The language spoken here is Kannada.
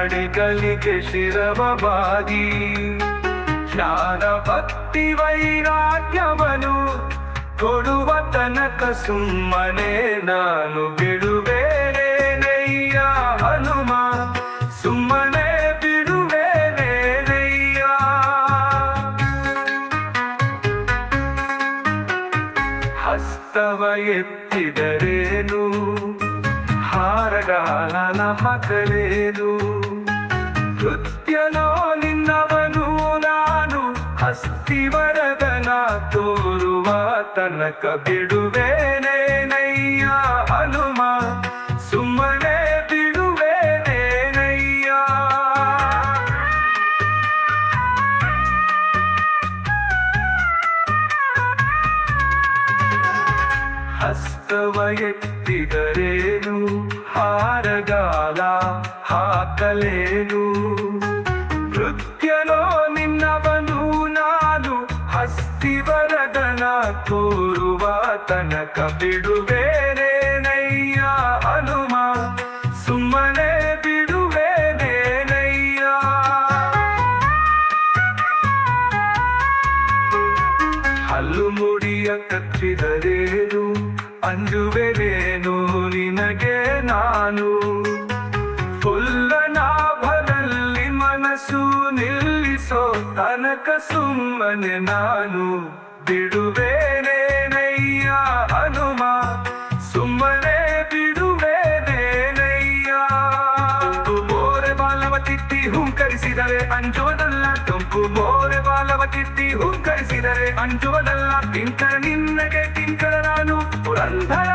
ಅಡೆಗಳಿಗೆ ಶಿರವಬಾಗಿ ಜ್ಞಾನ ಭಕ್ತಿ ವೈರಾಗ್ಯವನು ಕೊಡುವ ತನಕ ಸುಮ್ಮನೆ ನಾನು ಬಿಡುವೇನೇನಯ್ಯ ಹನುಮ, ಸುಮ್ಮನೆ ಬಿಡುವೇನೇನಯ್ಯ. ಹಸ್ತವ ಎತ್ತಿದರೇನು, ಹಾರಗಾಲನ ಹಾಕಲೇನು, ಕೃತ್ಯನೋ ನಿನ್ನವನು ನಾನು, ಹಸ್ತಿವರದನ ತೋರುವ ತನಕ ಬಿಡುವೇನೇನಯ್ಯ ಹನುಮ, ಸುಮ್ಮನೆ ಬಿಡುವೇನೇನಯ್ಯ. ಹಸ್ತವ ಎತ್ತಿದರೇನು, ಹಾರಗಾಲ ಹಾಕಲೇನು, ಕೃತ್ಯನೋ ನಿನ್ನವನು ನಾನು, ಹಸ್ತಿವರದನ ತೋರುವ ತನಕ ಬಿಡುವೇನೇನಯ್ಯ ಹನುಮ, ಸುಮ್ಮನೆ ಬಿಡುವೇನೇನಯ್ಯ. ಹಲ್ಲು ಮುಡಿಯ ಕಚ್ಚಿದರೇನು, ಅಂಜುವೆನೇನು ನಿನಗೆ ನಾನು, ಫುಲ್ಲನಾಭದಲ್ಲಿ ಮನಸ್ಸು ನಿಲ್ಲಿಸೋ ತನಕ ಸುಮ್ಮನೆ ನಾನು ಬಿಡುವೇನೇನಯ್ಯ ಹನುಮ, ಸುಮ್ಮನೆ ಬಿಡುವೇನೇನಯ್ಯ. ಮೋರೆ ಬಾಲವ ತಿತ್ತಿ ಹುಂಕರಿಸಿದರೆ ಅಂಜುವುದಲ್ಲ, ತುಂಪು ಮೋರೆ ಬಾಲವ ತಿತ್ತಿ ಹುಂಕರಿಸಿದರೆ ಅಂಜುವುದಲ್ಲ, ಕಿಂಕರ ನಿನ್ನಗೆ ಕಿಂಕರ ನಾನು, ಪುರಂದರ